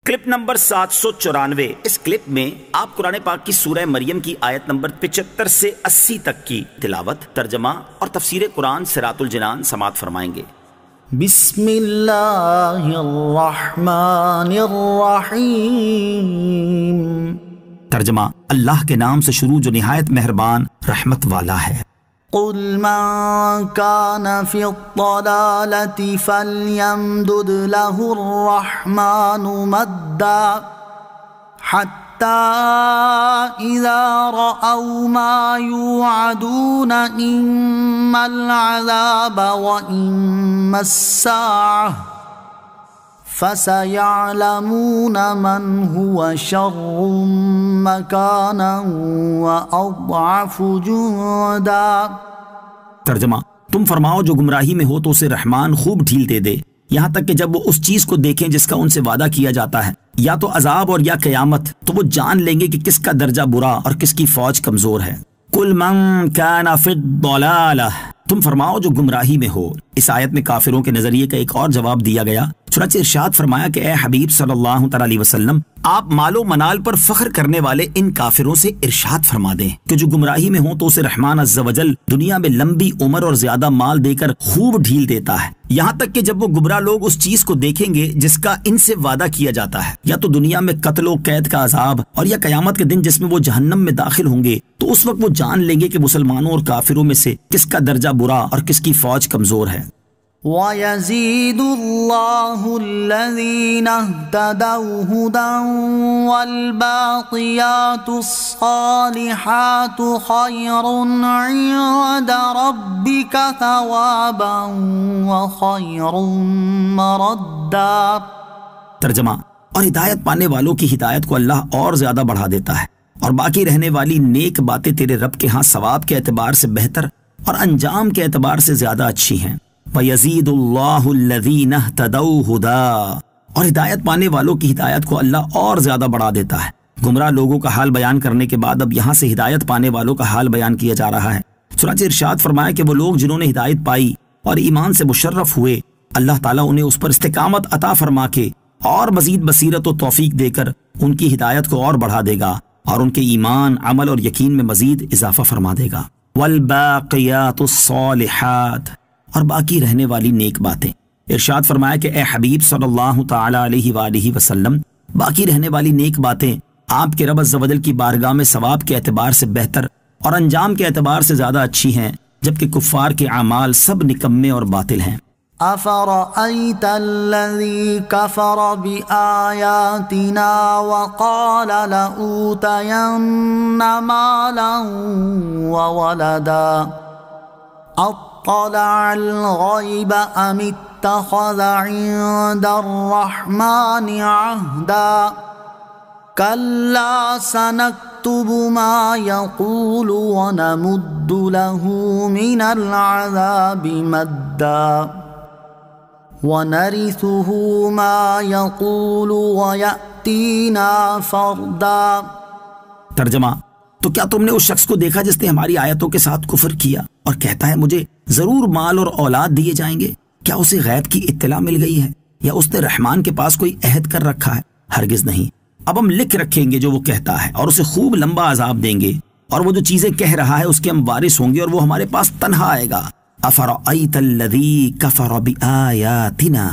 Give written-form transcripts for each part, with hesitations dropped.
Clip number 794۔ اس clip میں آپ قرآن پاک کی سورہ مریم کی آیت نمبر 75 سے 80 تک کی تلاوت، ترجمہ اور تفسیر قرآن صراط الجنان سماعت فرمائیں گے۔ بسم اللہ الرحمن الرحیم۔ ترجمہ، اللہ کے نام سے شروع جو نہایت مہربان رحمت والا ہے۔ قل من كان في الضلالة فليمدد له الرحمن مدا حتى إذا رأوا ما يوعدون إما العذاب وإما الساعة فَسَيَعْلَمُونَ مَنْ هُوَ شَرٌّ مَكَانًا وَأَضْعَفُ جُنْدًا۔ ترجمہ، تم فرماؤ جو گمراہی میں ہو تو اسے رحمان خوب ڈھیل دے دے، یہاں تک کہ جب وہ اس چیز کو دیکھیں جس کا ان سے وعدہ کیا جاتا ہے، یا تو عذاب اور یا قیامت، تو وہ جان لیں گے کہ کس کا درجہ برا اور کس کی فوج کمزور ہے۔ قُلْ مَنْ كَانَ فِي الضَّلَالَةِ، تم فرماؤ جو گمراہی میں ہو۔ اس آیت میں کافروں کے نظریے کا ایک اور جواب دیا گیا۔ چنانچہ ارشاد فرمایا کہ اے حبیب صلی اللہ تعالی علیہ وسلم، آپ مال و منال پر فخر کرنے والے ان کافروں سے ارشاد فرما دیں کہ جو گمراہی میں ہوں تو اسے رحمان عز و جل دنیا میں لمبی عمر اور زیادہ مال دے کر خوب ڈھیل دیتا ہے، یہاں تک کہ جب وہ گمراہ لوگ اس چیز کو دیکھیں گے جس کا ان سے وعدہ کیا جاتا ہے، یا تو دنیا میں قتل و قید کا عذاب اور یا قیامت کے دن جس میں وہ جہنم میں داخل ہوں گے، تو اس وقت وہ جان لیں گے کہ مسلمانوں اور کافروں میں سے کس کا درجہ برا اور کس کی فوج کمزور ہے۔ وَيَزِيدُ اللَّهُ الَّذِينَ اهْتَدَوْا هُدًى وَالْبَاقِيَاتُ الصَّالِحَاتُ خَيْرٌ عِندَ رَبِّكَ ثَوَابًا وَخَيْرٌ مَرَدًّا۔ ترجمہ، اور ہدایت پانے والوں کی ہدایت کو اللہ اور زیادہ بڑھا دیتا ہے، اور باقی رہنے والی نیک باتیں تیرے رب کے ہاں ثواب کے اعتبار سے بہتر اور انجام کے اعتبار سے زیادہ اچھی ہیں۔ وَيَزِيدُ اللَّهُ الَّذِينَ اهْتَدَوْا هُدًى، اور ہدایت پانے والوں کی ہدایت کو اللہ اور زیادہ بڑھا دیتا ہے۔ گمراہ لوگوں کا حال بیان کرنے کے بعد اب یہاں سے ہدایت پانے والوں کا حال بیان کیا جا رہا ہے۔ چنانچہ ارشاد فرمایا کہ وہ لوگ جنہوں نے ہدایت پائی اور ایمان سے مشرف ہوئے، اللہ تعالیٰ انہیں اس پر استقامت عطا فرما کے اور مزید بصیرت و توفیق دے کر ان کی ہدایت کو اور بڑھا دے گا، اور ان کے ایمان، عمل اور یقین میں مزید اضافہ فرما دے گا۔ وَالْبَاقِيَاتُ الصَّالِحَاتُ، اور باقی رہنے والی نیک باتیں۔ ارشاد فرمایا کہ اے حبیب صلی اللہ تعالی علیہ وآلہ وسلم، باقی رہنے والی نیک باتیں آپ کے رب عز و جل کی بارگاہ میں ثواب کے اعتبار سے بہتر اور انجام کے اعتبار سے زیادہ اچھی ہیں، جبکہ کفار کے اعمال سب نکمے اور باطل ہیں۔ أَفَرَأَيْتَ الَّذِي كَفَرَ بِآيَاتِنَا وَقَالَ لَأُوتَيَنَّ مَالًا وَوَلَدًا اطلع الغیب ام اتخذ عند الرحمن عہدا کلا سنکتب ما یقول ونمد له من العذاب مدا ونرثه ما یقول ویأتینا فردا۔ ترجمہ، تو کیا تم نے اس شخص کو دیکھا جس نے ہماری آیتوں کے ساتھ کفر کیا اور کہتا ہے مجھے ضرور مال اور اولاد دیے جائیں گے؟ کیا اسے غیب کی اطلاع مل گئی ہے یا اس نے رحمان کے پاس کوئی عہد کر رکھا ہے؟ ہرگز نہیں۔ اب ہم لکھ رکھیں گے جو وہ کہتا ہے اور اسے خوب لمبا عذاب دیں گے، اور وہ جو چیزیں کہہ رہا ہے اس کے ہم وارث ہوں گے، اور وہ ہمارے پاس تنہا آئے گا۔ افرأیت الذی کفر بآیاتنا،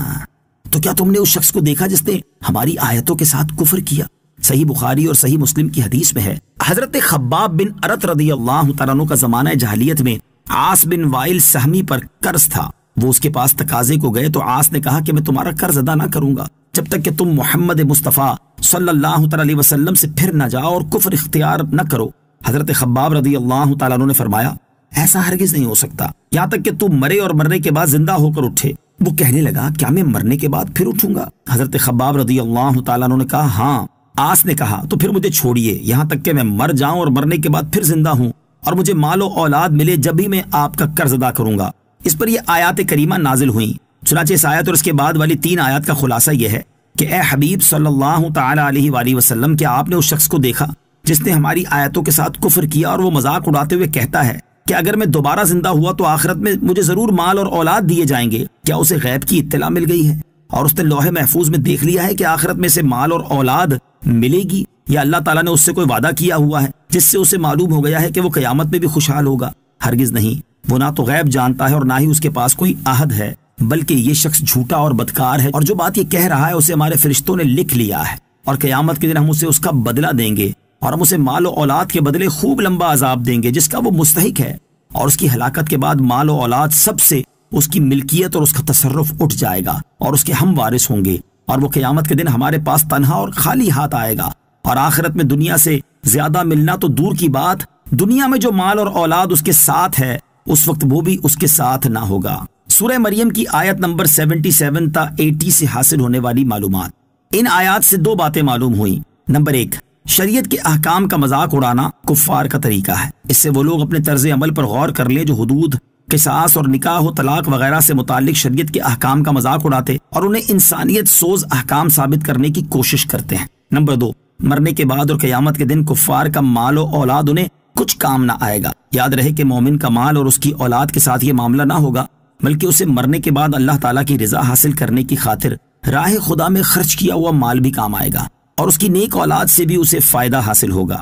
تو کیا تم نے اس شخص کو دیکھا جس نے ہماری آیتوں کے ساتھ کفر کیا؟ صحیح بخاری اور صحیح مسلم کی حدیث میں ہے، حضرت خباب بن ارت رضی اللہ تعالیٰ عنہ کا زمانہ جاہلیت میں عاص بن وائل سہمی پر قرض تھا۔ وہ اس کے پاس تقاضے کو گئے تو عاص نے کہا کہ میں تمہارا قرض ادا نہ کروں گا جب تک کہ تم محمد مصطفیٰ صلی اللہ تعالیٰ علیہ وسلم سے پھر نہ جاؤ اور کفر اختیار نہ کرو۔ حضرت خباب رضی اللہ تعالیٰ عنہ نے فرمایا ایسا ہرگز نہیں ہو سکتا یہاں تک کہ تم مرے اور مرنے کے بعد زندہ ہو کر اٹھے۔ وہ کہنے لگا کیا میں مرنے کے بعد پھر اٹھوں گا؟ حضرت خباب رضی اللہ تعالیٰ عنہ نے کہا ہاں۔ عاص نے کہا تو پھر مجھے چھوڑیے یہاں تک کہ میں مر جاؤں اور مرنے کے بعد پھر زندہ ہوں اور مجھے مال و اولاد ملے، جب بھی میں آپ کا قرض ادا کروں گا۔ اس پر یہ آیات کریمہ نازل ہوئیں۔ چنانچہ اس آیت اور اس کے بعد والی 3 آیات کا خلاصہ یہ ہے کہ اے حبیب صلی اللہ تعالی علیہ وآلہ وسلم، کیا آپ نے اس شخص کو دیکھا جس نے ہماری آیتوں کے ساتھ کفر کیا اور وہ مذاق اڑاتے ہوئے کہتا ہے کہ اگر میں دوبارہ زندہ ہوا تو آخرت میں مجھے ضرور مال اور اولاد دیے جائیں گے؟ کیا اسے غیب کی اطلاع مل گئی ہے اور اس نے لوح محفوظ میں دیکھ لیا ہے کہ آخرت میں سے مال اور اولاد ملے گی، یا اللہ تعالیٰ نے اس سے کوئی وعدہ کیا ہوا ہے جس سے اسے معلوم ہو گیا ہے کہ وہ قیامت میں بھی خوشحال ہوگا؟ ہرگز نہیں۔ وہ نہ تو غیب جانتا ہے اور نہ ہی اس کے پاس کوئی عہد ہے، بلکہ یہ شخص جھوٹا اور بدکار ہے، اور جو بات یہ کہہ رہا ہے اسے ہمارے فرشتوں نے لکھ لیا ہے، اور قیامت کے دن ہم اسے اس کا بدلہ دیں گے، اور ہم اسے مال و اولاد کے بدلے خوب لمبا عذاب دیں گے جس کا وہ مستحق ہے، اور اس کی ہلاکت کے بعد مال و اولاد سب سے اس کی ملکیت اور اس کا تصرف اٹھ جائے گا، اور اس کے ہم وارث ہوں گے، اور وہ قیامت کے دن ہمارے پاس تنہا اور خالی ہاتھ آئے گا، اور آخرت میں دنیا سے زیادہ ملنا تو دور کی بات، دنیا میں جو مال اور اولاد اس کے ساتھ ہے اس وقت وہ بھی اس کے ساتھ نہ ہوگا۔ سورہ مریم کی آیت نمبر 77 تا 80 سے حاصل ہونے والی معلومات۔ ان آیات سے دو باتیں معلوم ہوئیں۔ نمبر 1، شریعت کے احکام کا مذاق اڑانا کفار کا طریقہ ہے۔ اس سے وہ لوگ اپنے طرز عمل پر غور کر لیں جو حدود، قصاص اور نکاح و طلاق وغیرہ سے متعلق شریعت کے احکام کا مذاق اڑاتے اور انہیں انسانیت سوز احکام ثابت کرنے کی کوشش کرتے ہیں۔ نمبر 2، مرنے کے بعد اور قیامت کے دن کفار کا مال و اولاد انہیں کچھ کام نہ آئے گا۔ یاد رہے کہ مومن کا مال اور اس کی اولاد کے ساتھ یہ معاملہ نہ ہوگا، بلکہ اسے مرنے کے بعد اللہ تعالیٰ کی رضا حاصل کرنے کی خاطر راہ خدا میں خرچ کیا ہوا مال بھی کام آئے گا، اور اس کی نیک اولاد سے بھی اسے فائدہ حاصل ہوگا۔